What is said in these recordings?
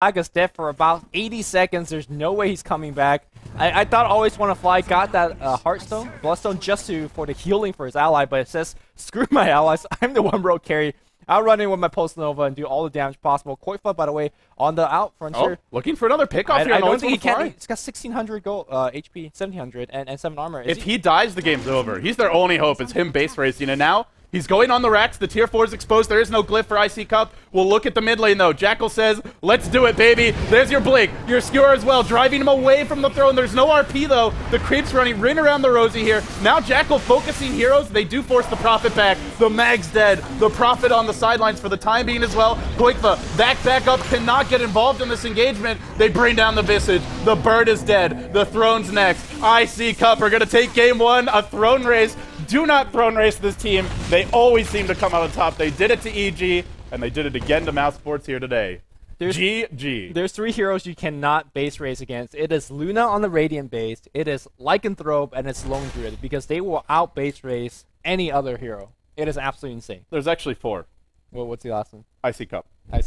Aga's dead for about 80 seconds. There's no way he's coming back. I thought Always Wanna Fly got that Heartstone, Bloodstone just for the healing for his ally, but it says, screw my allies, I'm the one rogue carry. I'll run in with my Post Nova and do all the damage possible. Koifa, by the way, on the out frontier. Oh, looking for another pickoff here. I don't think he can. He's got 1600 gold, HP, 1700, and 7 armor. If he dies, the game's over. He's their only hope. It's him base racing, and now he's going on the racks. The tier 4 is exposed. There is no glyph for ICCup. We'll look at the mid lane, though. Jackal says, let's do it, baby. There's your Blink. Your Skewer as well, driving him away from the throne. There's no RP, though. The creep's running ring around the Rosie here. Now Jackal focusing heroes. They do force the Prophet back. The Mag's dead. The Prophet on the sidelines for the time being as well. Koikva, back up, cannot get involved in this engagement. They bring down the Visage. The Bird is dead. The Throne's next. ICCup are going to take game 1, a throne race. Do not throne race this team. They always seem to come out on top. They did it to EG, and they did it again to Mouse Sports here today. GG. There's 3 heroes you cannot base race against. It is Luna on the Radiant base, it is Lycanthrope, and it's Lone Druid, because they will out base race any other hero. It is absolutely insane. There's actually 4. Well, what's the last one? ICCup.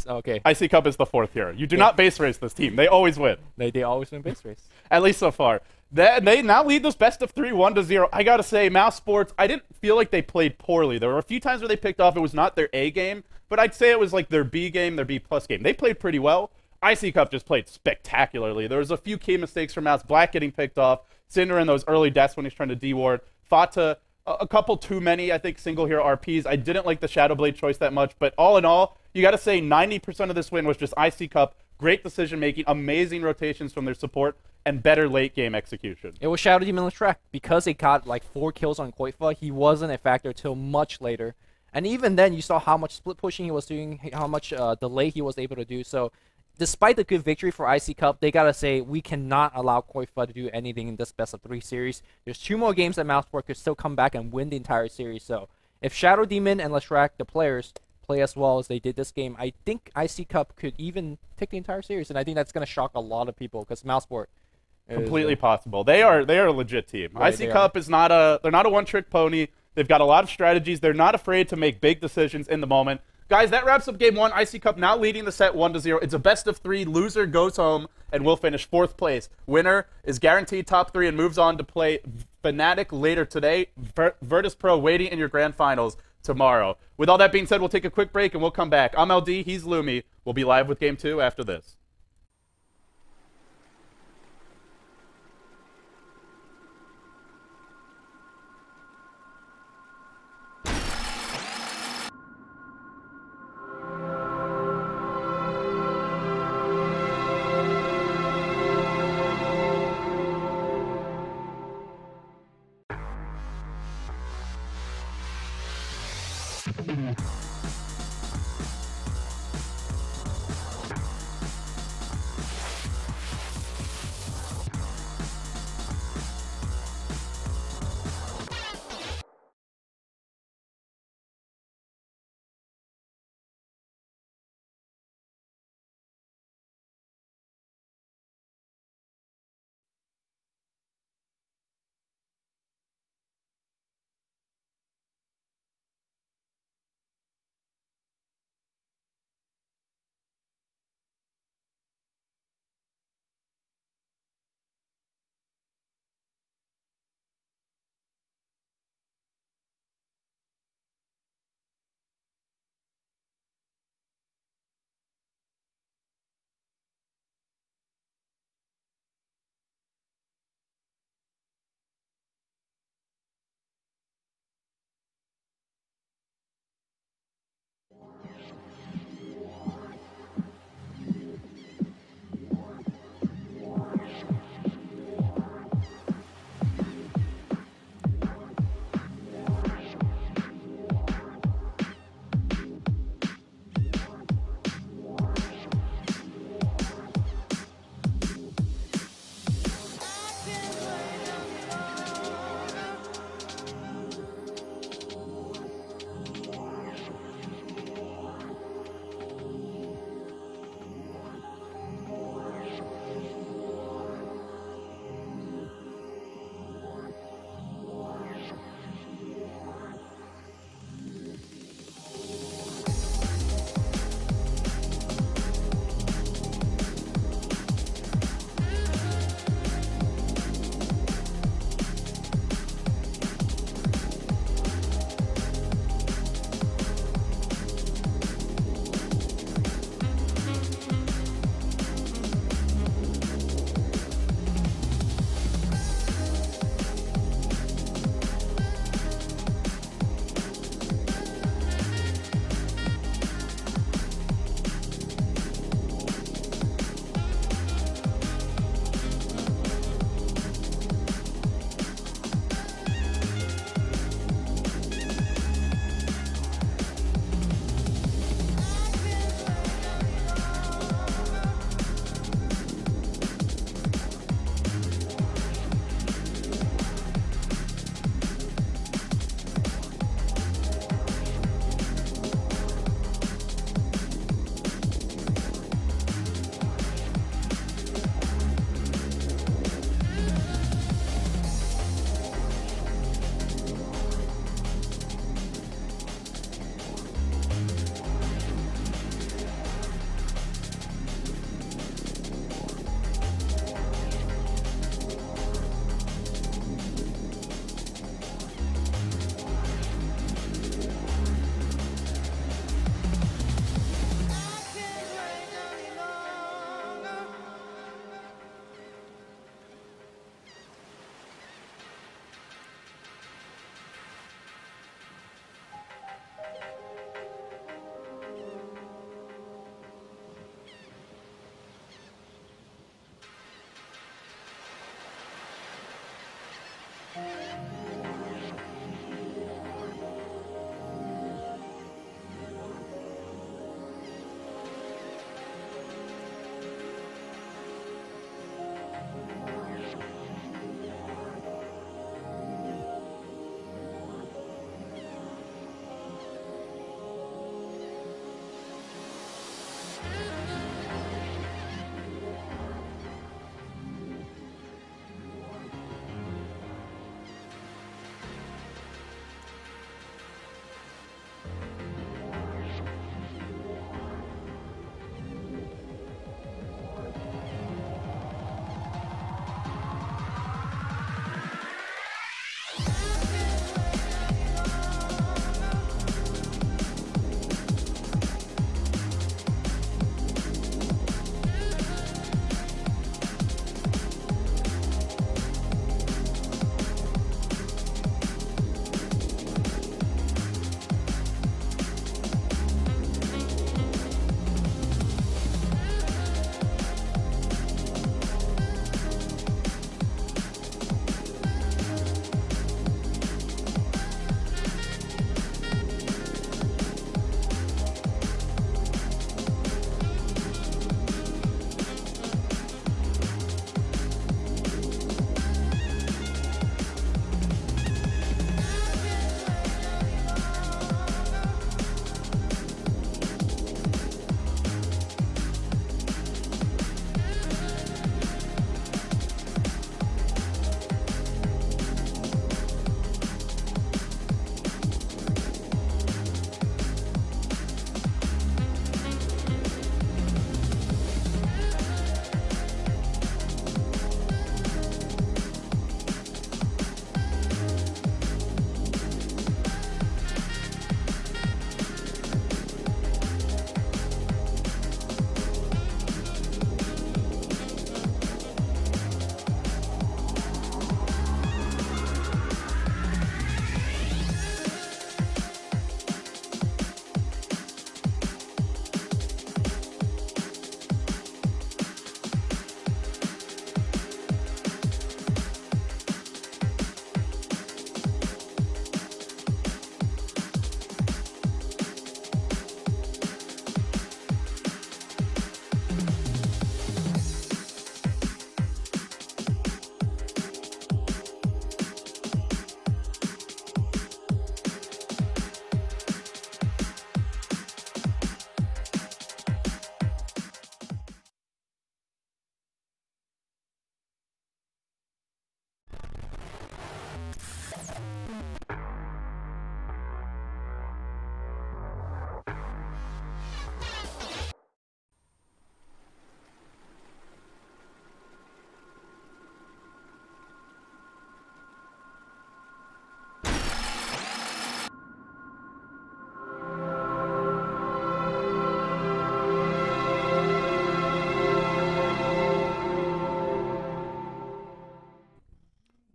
Okay. ICCup is the 4th hero. You do not base race this team. They always win. They always win base race. At least so far. They now lead this best of 3, 1-0. I gotta say, Mouse Sports, I didn't feel like they played poorly. There were a few times where they picked off. It was not their A game, but I'd say it was like their B game, their B+ game. They played pretty well. ICCup just played spectacularly. There was a few key mistakes from Mouse. Black getting picked off. Cinder in those early deaths when he's trying to deward. Fata, a couple too many, I think, single hero RPs. I didn't like the Shadowblade choice that much, but all in all, you gotta say 90% of this win was just ICCup. Great decision-making, amazing rotations from their support, and better late-game execution. It was Shadow Demon Leshrac. Because he got like 4 kills on Koifa, he wasn't a factor till much later. And even then, you saw how much split pushing he was doing, how much delay he was able to do. So, despite the good victory for ICCup, they gotta say, we cannot allow Koifa to do anything in this best of 3 series. There's 2 more games that Mouseport could still come back and win the entire series. So, if Shadow Demon and Leshrac, the players, play as well as they did this game, I think ICCup could even take the entire series, and I think that's going to shock a lot of people because Mouseport is completely possible. They are a legit team. Right, ICCup is not they're not a one-trick pony. They've got a lot of strategies. They're not afraid to make big decisions in the moment. Guys, that wraps up game 1. ICCup now leading the set 1-0. It's a best of 3. Loser goes home and will finish 4th place. Winner is guaranteed top 3 and moves on to play Fnatic later today. Virtus Pro waiting in your grand finals tomorrow. With all that being said, we'll take a quick break and we'll come back. I'm LD, he's Lumi. We'll be live with game 2 after this.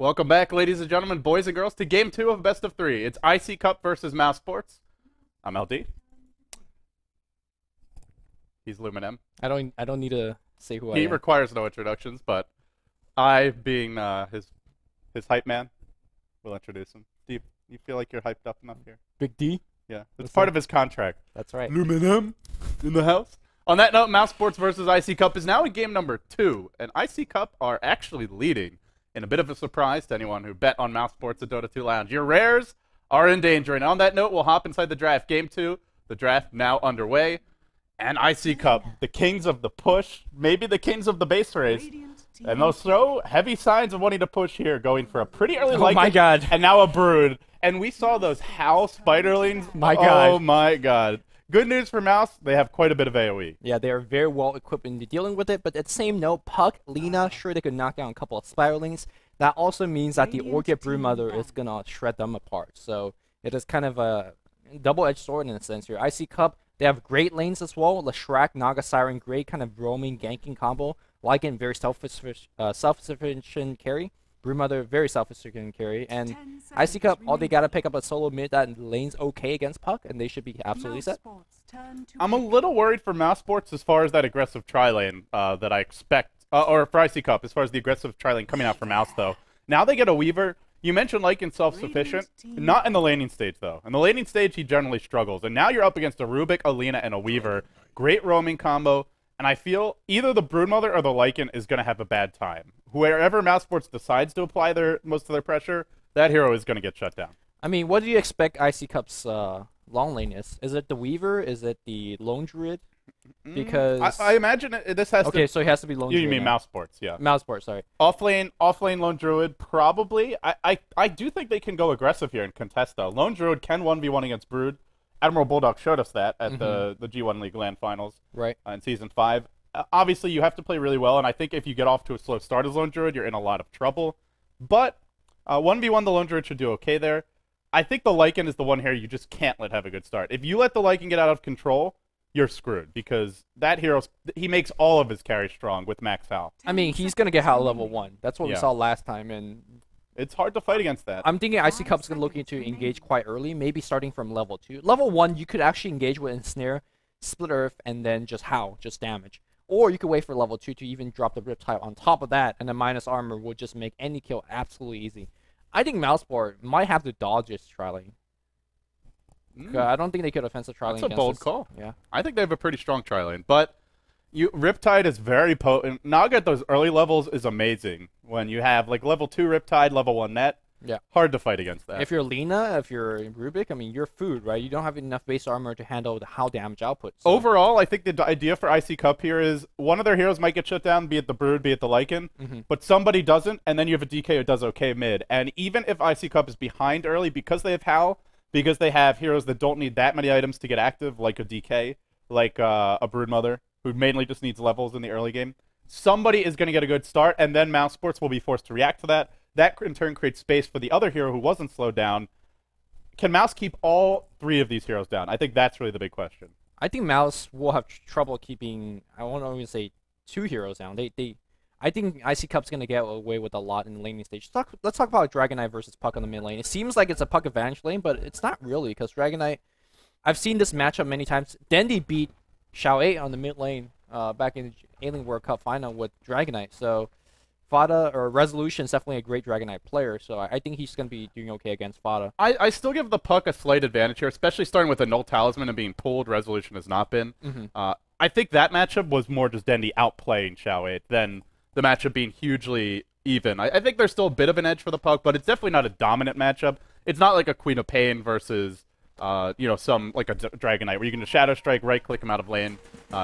Welcome back, ladies and gentlemen, boys and girls, to Game 2 of Best of 3. It's ICCup versus Mouz Sports. I'm LD. He's Luminem. I don't need to say who I am. He requires no introductions, but I, being his hype man, will introduce him. Do you feel like you're hyped up enough here? Big D? Yeah, it's part of his contract. That's right. Luminem in the house. On that note, Mouz Sports versus ICCup is now in game number 2, and ICCup are actually leading in a bit of a surprise to anyone who bet on Mouz Sports at Dota 2 Lounge. Your rares are in danger, and on that note, we'll hop inside the draft. Game 2, the draft now underway, and ICCup, the kings of the push, maybe the kings of the base race, and they'll show heavy signs of wanting to push here, going for a pretty early Oh my god. and now a brood. And we saw those Howl Spiderlings. My god. Oh my god. Good news for Mouz, they have quite a bit of AoE. Yeah, they are very well equipped in dealing with it, but at the same note, Puck, Lina, sure they could knock down a couple of Spiderlings. That also means that the Orchid Broodmother is gonna shred them apart. So it is kind of a double-edged sword in a sense here. ICCup, they have great lanes as well. Leshrac, Naga Siren, great kind of roaming, ganking combo. Lycan, very self-sufficient carry. Broodmother, very self-sufficient carry. And ICCup, all they gotta pick up a solo mid that lane's okay against Puck, and they should be absolutely set. I'm a little worried for Mouz Sports as far as that aggressive tri-lane that I expect, or for ICCup, as far as the aggressive tri-lane coming out for Mouz, though. Now they get a Weaver. You mentioned Lycan self-sufficient. Not in the laning stage, though. In the laning stage, he generally struggles. And now you're up against a Rubik, a Lina, and a Weaver. Great roaming combo. And I feel either the Broodmother or the Lycan is going to have a bad time. Wherever Mouz Sports decides to apply most of their pressure, that hero is going to get shut down. I mean, what do you expect ICCup's long lane is? Is it the Weaver? Is it the Lone Druid? Because I imagine this has to... Okay, so it has to be Lone Druid. You mean now. Mouz Sports, yeah. Mouz Sports, sorry. Offlane Lone Druid, probably. I do think they can go aggressive here and contest, though. Lone Druid can 1v1 against Brood. Admiral Bulldog showed us that at the G1 League LAN Finals in Season 5. Obviously, you have to play really well, and I think if you get off to a slow start as Lone Druid, you're in a lot of trouble. But 1v1, the Lone Druid should do okay there. I think the Lycan is the one here you just can't let have a good start. If you let the Lycan get out of control, you're screwed, because that hero, he makes all of his carries strong with Max Hal. I mean, he's going to get Hal level 1. That's what we saw last time, and it's hard to fight against that. I'm thinking ICCup's going to looking to engage quite early, maybe starting from level 2. Level 1, you could actually engage with Ensnare, Split Earth, and then just Howl, just damage. Or you could wait for level 2 to even drop the Riptide on top of that, and then minus armor will just make any kill absolutely easy. I think Mouz Sports might have to dodge this tri-lane. I don't think they could offensive tri-lane. That's a bold call. Yeah. I think they have a pretty strong tri-lane, but Riptide is very potent. Naga at those early levels is amazing. When you have like level 2 Riptide, level 1 net, hard to fight against that. If you're Lina, if you're Rubik, I mean, you're food, right? You don't have enough base armor to handle the Howl damage output. So. Overall, I think the idea for ICCup here is one of their heroes might get shut down, be it the Brood, be it the Lycan, but somebody doesn't, and then you have a DK who does okay mid. And even if ICCup is behind early, because they have Howl, because they have heroes that don't need that many items to get active, like a DK, like a Broodmother, who mainly just needs levels in the early game, somebody is going to get a good start, and then Mouz Sports will be forced to react to that. That, in turn, creates space for the other hero who wasn't slowed down. Can Mouz keep all 3 of these heroes down? I think that's really the big question. I think Mouz will have trouble keeping, I won't even say 2 heroes down. I think ICCup's going to get away with a lot in the laning stage. Let's talk about Dragon Knight versus Puck on the mid lane. It seems like it's a Puck advantage lane, but it's not really, because Dragon Knight, I've seen this matchup many times. Dendy beat Xiao 8 on the mid lane back in the Alien World Cup final with Dragon Knight. So Fada or Resolution is definitely a great Dragon Knight player, so I think he's going to be doing okay against Fada. I still give the Puck a slight advantage here, especially starting with a Null Talisman and being pulled. Resolution has not been. I think that matchup was more just Dendy outplaying Xiao 8 than the matchup being hugely even. I think there's still a bit of an edge for the Puck, but it's definitely not a dominant matchup. It's not like a Queen of Pain versus some like a Dragon Knight where you can just Shadow Strike, right-click him out of lane.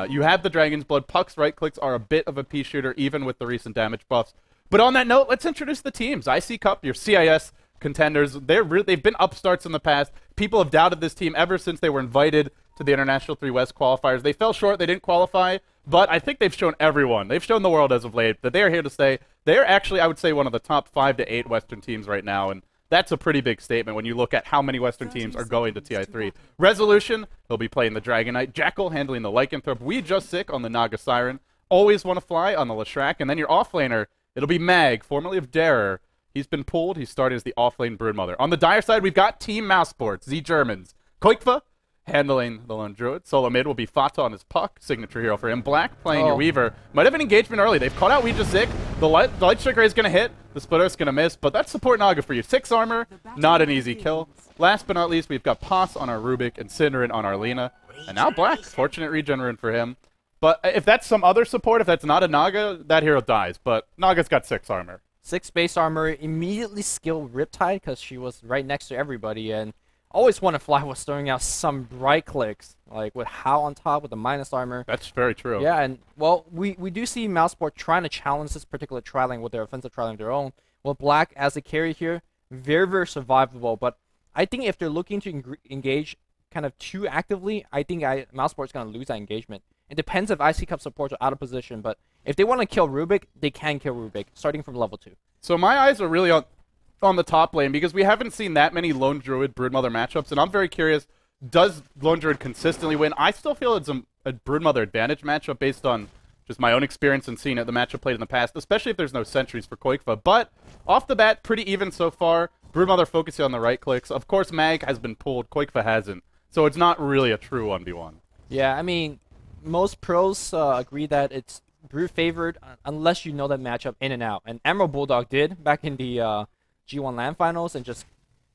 You have the Dragon's Blood. Puck's right-clicks are a bit of a pea shooter, even with the recent damage buffs. But on that note, let's introduce the teams. ICCup, your CIS contenders. They've been upstarts in the past. People have doubted this team ever since they were invited to the International 3 West qualifiers. They fell short. They didn't qualify. But I think they've shown everyone, they've shown the world as of late, that they are here to stay. They are actually, I would say, one of the top 5 to 8 Western teams right now, and that's a pretty big statement when you look at how many Western teams are going to TI3. Resolution, he'll be playing the Dragon Knight. Jackal handling the Lycanthrope. We just sick on the Naga Siren. Always want to fly on the Leshrac. And then your offlaner, it'll be Mag, formerly of Darer. He's been pulled. He's starting as the off-lane Broodmother. On the Dire side, we've got Team Mousesports, Z Germans. Koikfa handling the Lone Druid. Solo mid will be Fata on his Puck, signature hero for him. Black playing your Weaver. Might have an engagement early. They've caught out Ouija Zik. The Light Strike Ray is going to hit. The Split Earth's going to miss, but that's support Naga for you. 6 armor, not an easy kill. Last but not least, we've got Pos on our Rubik and Cinderin on our Lina. And now Black, fortunate regen rune for him. But if that's some other support, if that's not a Naga, that hero dies. But Naga's got 6 armor. 6 base armor, immediately skill Riptide because she was right next to everybody, and always Wanna Fly was throwing out some right clicks, like with How on top with the minus armor. That's very true. Yeah, and well, we do see Mouseport trying to challenge this particular tri-lane with their offensive tri-lane of their own. Well, Black as a carry here, very, very survivable, but I think if they're looking to engage kind of too actively, I think Mouseport's going to lose that engagement. It depends if ICCup supports are out of position, but if they want to kill Rubik, they can kill Rubik, starting from level 2. So my eyes are really on the top lane, because we haven't seen that many Lone Druid Broodmother matchups, and I'm very curious, does Lone Druid consistently win? I still feel it's a Broodmother advantage matchup based on just my own experience and seeing it, the matchup played in the past, especially if there's no sentries for Koikfa. But off the bat, pretty even so far. Broodmother focusing on the right clicks. Of course, Mag has been pulled, Koikfa hasn't, so it's not really a true 1v1. Yeah, I mean, most pros agree that it's Brood favored unless you know that matchup in and out. And Emerald Bulldog did back in the G1 LAN finals and just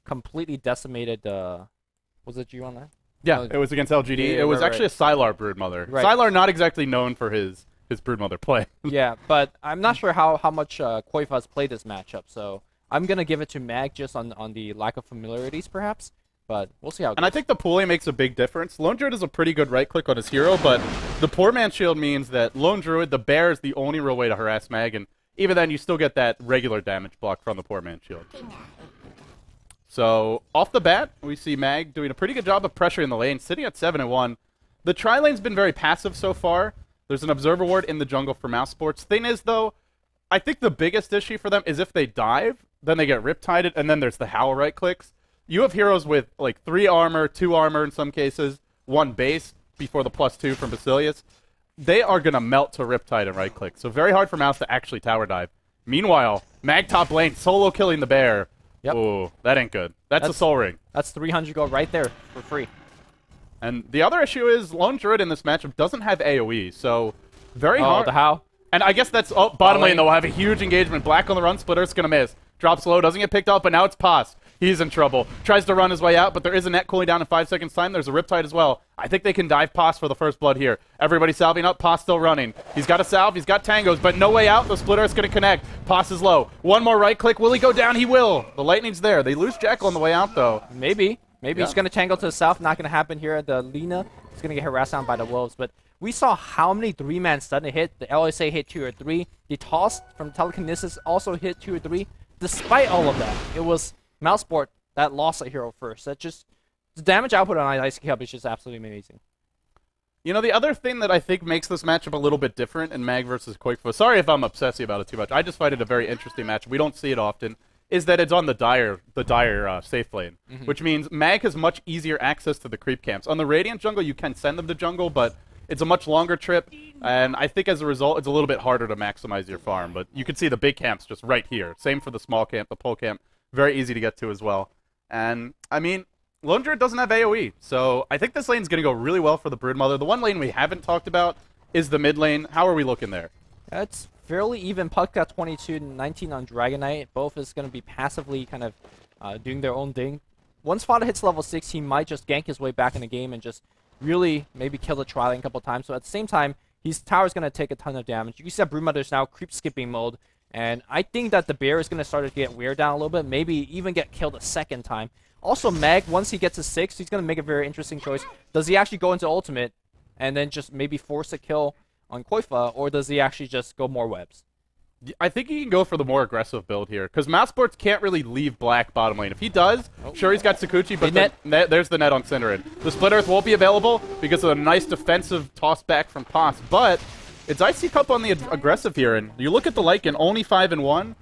completely decimated was it G1 LAN? Yeah, it was against LGD. Yeah, it was actually a Sylar Broodmother. Right. Sylar not exactly known for his Broodmother play. Yeah, but I'm not sure how much Koifa has played this matchup, so I'm going to give it to Mag just on the lack of familiarities, perhaps. But we'll see how it goes. And I think the pooling makes a big difference. Lone Druid is a pretty good right-click on his hero, but the Poor Man Shield means that Lone Druid, the bear, is the only real way to harass Mag, and even then, you still get that regular damage block from the Poor Man Shield. So, off the bat, we see Mag doing a pretty good job of pressuring the lane, sitting at 7-1. The tri-lane's been very passive so far. There's an Observer Ward in the jungle for Mousesports. Thing is, though, I think the biggest issue for them is if they dive, then they get Riptided, and then there's the Howl right-clicks. You have heroes with, like, 3 armor, 2 armor in some cases, 1 base before the +2 from Basilius. They are going to melt to Riptide and right-click, so very hard for Mouse to actually tower dive. Meanwhile, Mag top lane, solo killing the bear. Yep. Ooh, that ain't good. That's a soul ring. That's 300 gold right there for free. And the other issue is Lone Druid in this matchup doesn't have AoE, so very hard. Oh, the how? And I guess that's bottom lane, though. We'll have a huge engagement. Black on the run, Splitter's going to miss. Drops low, doesn't get picked up, but now it's Pos. He's in trouble. Tries to run his way out, but there is a net cooling down in 5 seconds time. There's a Riptide as well. I think they can dive Pos for the first blood here. Everybody salving up. Pos still running. He's got a salve. He's got tangos, but no way out. The Splitter is going to connect. Pos is low. One more right click. Will he go down? He will. The lightning's there. They lose Jackal on the way out, though. Maybe he's going to tangle to the south. Not going to happen here at the Lina. He's going to get harassed down by the wolves, but we saw how many 3-man stun it hit. The LSA hit 2 or 3. The toss from Telekinesis also hit 2 or 3. Despite all of that, it was Mouseport that lost a hero first. That just, the damage output on ICCup is just absolutely amazing. You know, the other thing that I think makes this matchup a little bit different in Mag versus Koikfa, sorry if I'm obsessing about it too much, I just find it a very interesting matchup, we don't see it often, is that it's on the dire safe lane, which means Mag has much easier access to the creep camps. On the Radiant jungle, you can send them to jungle, but it's a much longer trip, and I think as a result, it's a little bit harder to maximize your farm. But you can see the big camps just right here. Same for the small camp, the pole camp. Very easy to get to as well. And, I mean, Lone Druid doesn't have AoE, so I think this lane's going to go really well for the Broodmother. The one lane we haven't talked about is the mid lane. How are we looking there? Yeah, it's fairly even. Puck got 22 and 19 on Dragon Knight. Both is going to be passively kind of doing their own thing. Once Fada hits level 6, he might just gank his way back in the game and just really maybe kill the tri-lane a couple times. So at the same time, his tower's going to take a ton of damage. You can see that Broodmother's now creep skipping mode. And I think that the bear is going to start to get wear down a little bit. Maybe even get killed a second time. Also, Mag, once he gets to 6, he's going to make a very interesting choice. Does he actually go into ultimate and then just maybe force a kill on Koifa? Or does he actually just go more webs? I think he can go for the more aggressive build here, because Mousesports can't really leave Black bottom lane. If he does, sure, he's got Sakuchi, but there's the net on Cinderin. The Split Earth won't be available because of a nice defensive toss back from Pos, but it's ICCup on the aggressive here, and you look at the Lycan, only 5-1,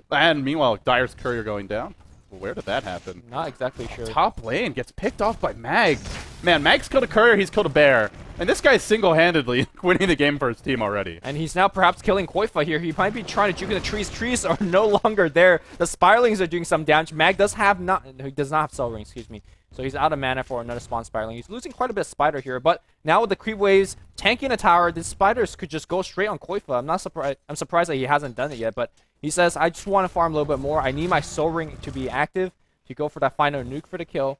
and meanwhile, Dire's Courier going down. Where did that happen? Not exactly sure. Top lane gets picked off by Mag. Man, Mag's killed a courier, he's killed a bear. And this guy's single-handedly winning the game for his team already. And he's now perhaps killing Koifa here. He might be trying to juke in the trees. Trees are no longer there. The Spiralings are doing some damage. Mag does have he does not have Cell Ring, excuse me. So he's out of mana for another spawn Spiraling. He's losing quite a bit of Spider here, but now with the creep waves tanking a tower, the Spiders could just go straight on Koifa. I'm not surprised. I'm surprised that he hasn't done it yet, but he says, I just want to farm a little bit more. I need my Soul Ring to be active to go for that final nuke for the kill.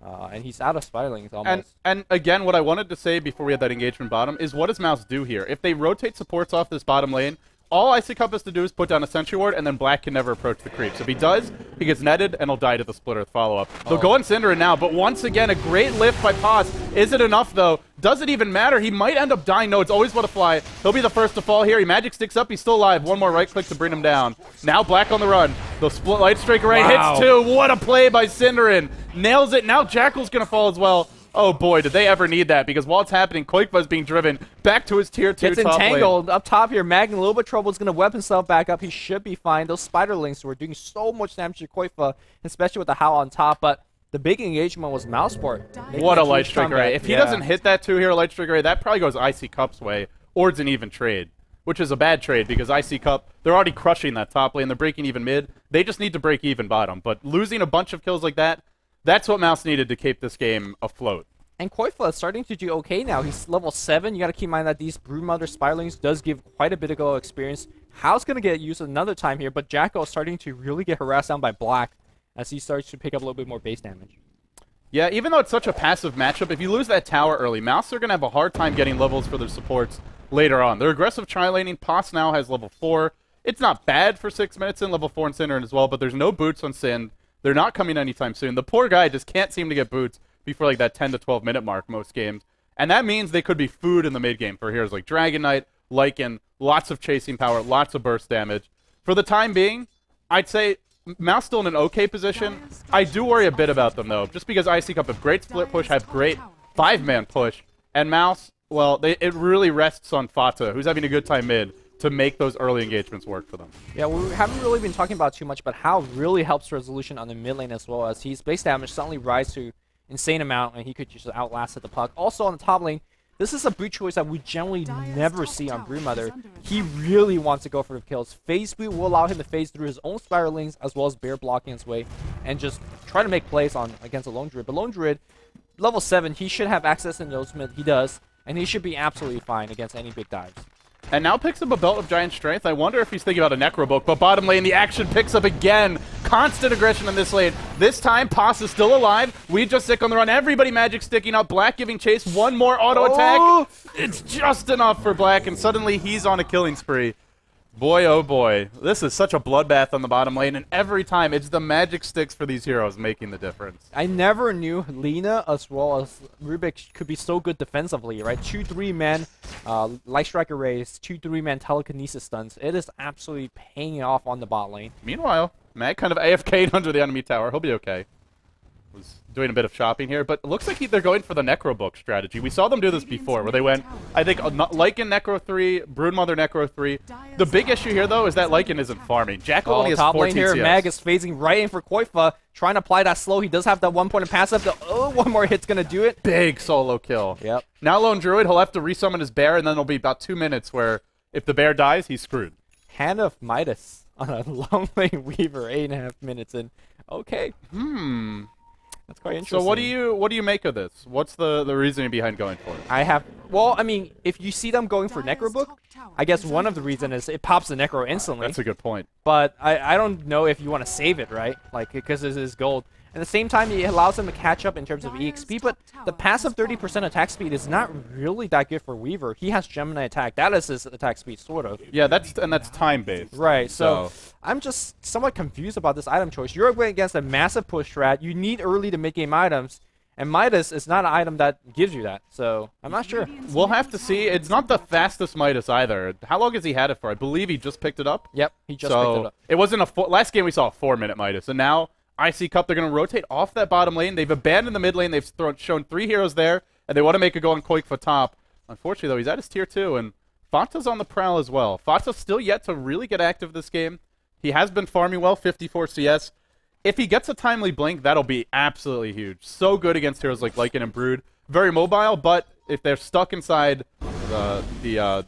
And he's out of Spiderlings almost. And again, what I wanted to say before we had that engagement bottom is what does Mouz do here? If they rotate supports off this bottom lane, all ICCup has to do is put down a sentry ward, and then Black can never approach the creeps. If he does, he gets netted, and he'll die to the splitter follow-up. They'll go on Synderen now, but once again, a great lift by Paz. Is it enough, though? Does it even matter? He might end up dying. No, it's always butterfly. He'll be the first to fall here. He magic sticks up. He's still alive. One more right-click to bring him down. Now Black on the run. They'll split Light Strike array. Wow. Hits two. What a play by Synderen. Nails it. Now Jackal's going to fall as well. Oh boy, did they ever need that, because while it's happening, Koifa is being driven back to his tier 2 Gets top entangled lane. up top here. Mag in a little bit of trouble. Is going to whip himself back up. He should be fine. Those Spiderlings were doing so much damage to Koifa, especially with the Howl on top, but the big engagement was Mouseport. What a Light Strike array. If he Yeah. doesn't hit that 2 here, Light Strike array, that probably goes ICCup's way, or it's an even trade, which is a bad trade, because ICCup, they're already crushing that top lane. They're breaking even mid. They just need to break even bottom, but losing a bunch of kills like that, that's what Mouz needed to keep this game afloat. And Koifa is starting to do okay now. He's level 7. You got to keep in mind that these Broodmother Spiralings does give quite a bit of experience. How's going to get used another time here, but Jackal is starting to really get harassed down by Black as he starts to pick up a little bit more base damage. Yeah, even though it's such a passive matchup, if you lose that tower early, Mouz are going to have a hard time getting levels for their supports later on. Their aggressive tri-laning, Pos now has level 4. It's not bad for 6 minutes in level 4 and Synderen as well, but there's no boots on Synd. They're not coming anytime soon. The poor guy just can't seem to get boots before like that 10 to 12 minute mark most games. And that means they could be food in the mid game for heroes like Dragon Knight, Lycan, lots of chasing power, lots of burst damage. For the time being, I'd say Mouz still in an okay position. I do worry a bit about them though, just because ICCup have great split push, have great 5-man push, and Mouz, well, it really rests on Fata, who's having a good time mid, to make those early engagements work for them. Yeah, we haven't really been talking about too much, but how really helps Resolution on the mid lane as well, as his base damage suddenly rise to insane amount, and he could just outlast at the puck. Also on the top lane, this is a boot choice that we generally never see on Broodmother. He really wants to go for the kills. Phase boot will allow him to phase through his own Spiralings as well as Bear blocking his way and just try to make plays against a Lone Druid. But Lone Druid, level 7, he should have access in the ultimate. He does, and he should be absolutely fine against any big dives. And now picks up a Belt of Giant Strength. I wonder if he's thinking about a Necrobook, but bottom lane, the action picks up again. Constant aggression in this lane. This time, Pos is still alive. We just sick on the run. Everybody magic sticking up. Black giving chase. One more auto attack. It's just enough for Black, and suddenly he's on a killing spree. Boy, oh boy. This is such a bloodbath on the bottom lane, and every time it's the magic sticks for these heroes making the difference. I never knew Lina as well as Rubik could be so good defensively, right? 2-3 man Light Strike arrays, 2-3 man telekinesis stuns. It is absolutely paying off on the bot lane. Meanwhile, Mag kind of AFK'd under the enemy tower. He'll be okay. Was doing a bit of shopping here, but it looks like they're going for the Necrobook strategy. We saw them do this before, where they went, I think, Lycan Necro 3, Broodmother Necro 3. The big issue here, though, is that Lycan isn't farming. Jackal only has top 14 lane here, CS. Mag is phasing right in for Koifa, trying to apply that slow. He does have that 1 point of passive. One more hit's going to do it. Big solo kill. Yep. Now Lone Druid, he'll have to resummon his bear, and then it'll be about 2 minutes where if the bear dies, he's screwed. Hand of Midas on a long lane Weaver, 8.5 minutes in. Okay. That's quite interesting. So what do you make of this? What's the reasoning behind going for it? Well, I mean, if you see them going for Necrobook, I guess one of the reasons is it pops the Necro instantly. That's a good point. But I don't know if you want to save it, right? Like, because this is gold. At the same time, it allows them to catch up in terms of EXP, but the passive 30% attack speed is not really that good for Weaver. He has Gemini attack. That is his attack speed, sort of. Yeah, that's time-based. Right, so I'm just somewhat confused about this item choice. You're going against a massive push strat. You need early to mid-game items, and Midas is not an item that gives you that, so I'm not sure. We'll have to see. It's not the fastest Midas either. How long has he had it for? I believe he just picked it up. Yep, he just picked it up. It wasn't a last game we saw a 4-minute Midas, and now ICCup, they're going to rotate off that bottom lane. They've abandoned the mid lane. They've shown 3 heroes there, and they want to make a go on Koifa top. Unfortunately, though, he's at his tier 2, and Fata's on the prowl as well. Fata's still yet to really get active this game. He has been farming well, 54 CS. If he gets a timely blink, that'll be absolutely huge. So good against heroes like Lycan and Brood. Very mobile, but if they're stuck inside the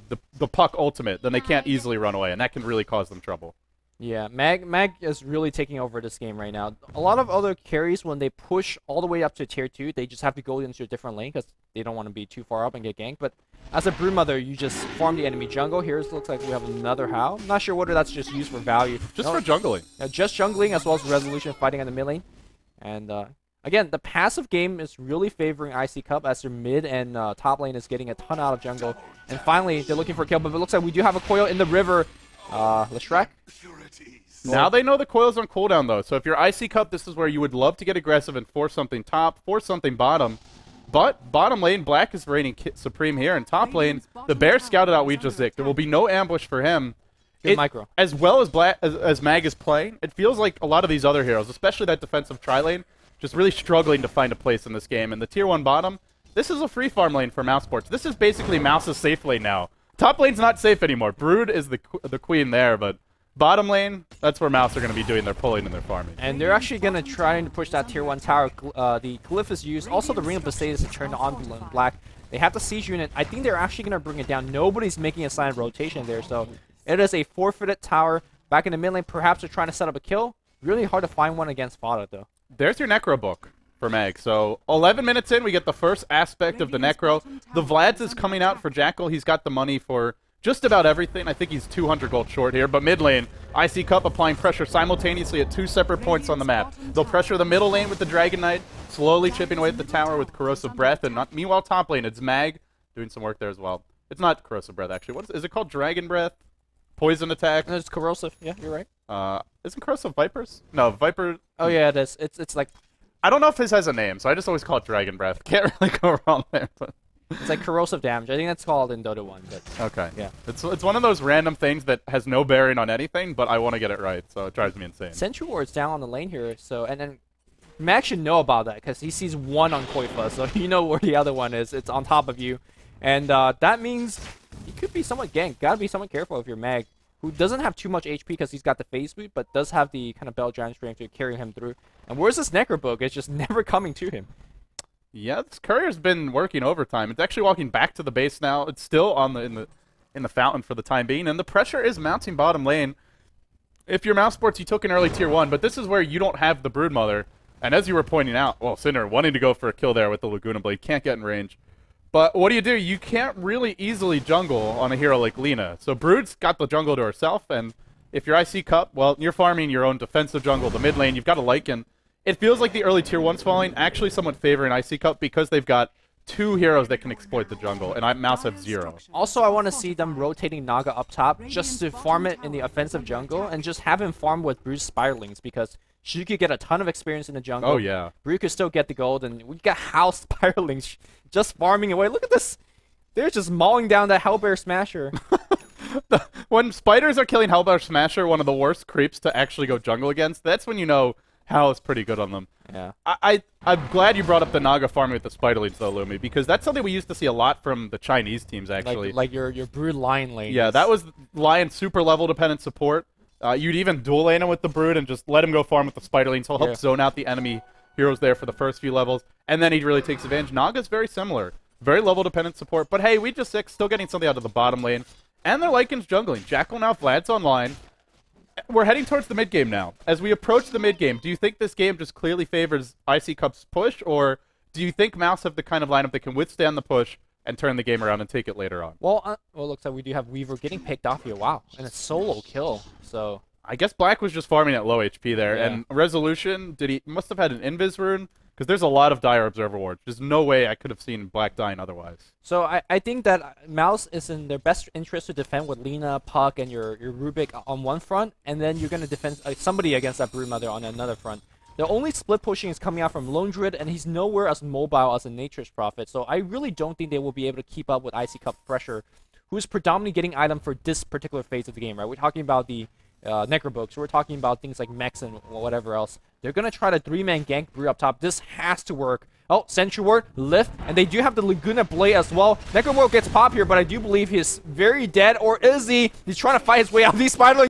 puck ultimate, then they can't easily run away, and that can really cause them trouble. Yeah, Mag is really taking over this game right now. A lot of other carries, when they push all the way up to tier 2, they just have to go into a different lane because they don't want to be too far up and get ganked. But as a Broodmother, you just farm the enemy jungle. Here it looks like we have another How. I'm not sure whether that's just used for value. Just for jungling. Just jungling as well as resolution fighting in the mid lane. And again, the passive game is really favoring ICCup as their mid and top lane is getting a ton out of jungle. And finally, they're looking for a kill, but it looks like we do have a coil in the river. Leshrac? Now they know the coil's on cooldown, though. So if you're ICCup, this is where you would love to get aggressive and force something top, force something bottom. But bottom lane, Black is reigning supreme here. And top lane, the Bear scouted out Ouija Zik. There will be no ambush for him. Micro. As well as as Mag is playing, it feels like a lot of these other heroes, especially that defensive tri-lane, just really struggling to find a place in this game. And the tier 1 bottom, this is a free farm lane for Mouse Sports. This is basically Mouse's safe lane now. Top lane's not safe anymore. Brood is the queen there, but bottom lane, that's where Mouse are going to be doing their pulling and their farming. And they're actually going to try to push that tier 1 tower. The Glyph is used. Also, the Ring of Besaidus to turn on Black. They have the siege unit. I think they're actually going to bring it down. Nobody's making a sign of rotation there, so it is a forfeited tower. Back in the mid lane, perhaps they're trying to set up a kill. Really hard to find one against Fada, though. There's your Necro book for Mag. So 11 minutes in, we get the first aspect of the Necro. The Vlad's is coming out for Jackal. He's got the money for just about everything. I think he's 200 gold short here. But mid lane, ICCup applying pressure simultaneously at 2 separate points on the map. They'll pressure the middle lane with the Dragon Knight, slowly chipping away at the tower with Corrosive Breath. And meanwhile, top lane, it's Mag doing some work there as well. It's not Corrosive Breath, actually. What is it called? Dragon Breath? Poison Attack? No, it's Corrosive. Yeah, you're right. Isn't Corrosive Vipers? No, Viper... Oh, yeah, it is. It's like... I don't know if his has a name, so I just always call it Dragon Breath. Can't really go wrong there. But it's like corrosive damage. I think that's called in Dota 1. But okay. Yeah. It's one of those random things that has no bearing on anything, but I want to get it right, so it drives me insane. Sentry Ward's down on the lane here, so and then Max should know about that because he sees one on Koifa, so you know where the other one is. It's on top of you, and that means he could be somewhat ganked. Gotta be somewhat careful if you're Mag, who doesn't have too much HP because he's got the phase boot, but does have the kind of Bell Giant strength to carry him through. And where's this Necro book? It's just never coming to him. Yeah, this courier's been working overtime. It's actually walking back to the base now. It's still on in the fountain for the time being, and the pressure is mounting bottom lane. If you're Mouse Sports, you took an early tier 1, but this is where you don't have the Broodmother. And as you were pointing out, well, Cinder wanting to go for a kill there with the Laguna Blade, can't get in range. But what do? You can't really easily jungle on a hero like Lina. So Brood's got the jungle to herself, and if you're ICCup, well, you're farming your own defensive jungle. The mid lane, you've got a Lycan. It feels like the early tier 1's falling, actually somewhat favoring ICCup because they've got 2 heroes that can exploit the jungle, and Mouse have 0. Also, I want to see them rotating Naga up top just to farm it in the offensive jungle and just have him farm with Brood's Spiralings because she could get a ton of experience in the jungle. Oh, yeah. Brood could still get the gold, and we got House Spiralings just farming away. Look at this. They're just mauling down that Hellbear Smasher. When spiders are killing Hellbear Smasher, one of the worst creeps to actually go jungle against, that's when you know Hal is pretty good on them. Yeah. I'm glad you brought up the Naga farming with the Spiderlings, though, Lumi, because that's something we used to see a lot from the Chinese teams, actually. Like your Brood Lion lane. Yeah, that was Lion super level dependent support. You'd even dual lane him with the Brood and just let him go farm with the Spiderlings. He'll help zone out the enemy heroes there for the first few levels, and then he really takes advantage. Naga's very similar. Very level dependent support, but hey, Ouija 6 still getting something out of the bottom lane. And their Lycan's jungling. Jackal now, Vlad's online. We're heading towards the mid-game now. As we approach the mid-game, do you think this game just clearly favors ICCup's push, or do you think Mouse have the kind of lineup that can withstand the push and turn the game around and take it later on? Well, looks like we do have Weaver getting picked off here. Wow, and a solo kill. So I guess Black was just farming at low HP there, and Resolution, must have had an Invis rune, because there's a lot of dire Observer wards. There's no way I could have seen Black dying otherwise. So I think that Mouse is in their best interest to defend with Lina, Puck, and your Rubik on one front, and then you're going to defend somebody against that Broodmother on another front. The only split pushing is coming out from Lone Druid, and he's nowhere as mobile as a Nature's Prophet, so I really don't think they will be able to keep up with ICCup pressure, who's predominantly getting item for this particular phase of the game, right? We're talking about the Necrobooks, we're talking about things like mechs and whatever else. They're going to try to 3-man gank Brood up top. This has to work. Oh, Sentry Ward, lift, and they do have the Laguna Blade as well. Necromorph gets pop here, but I do believe he's very dead, or is he? He's trying to fight his way out of these Spiderlings.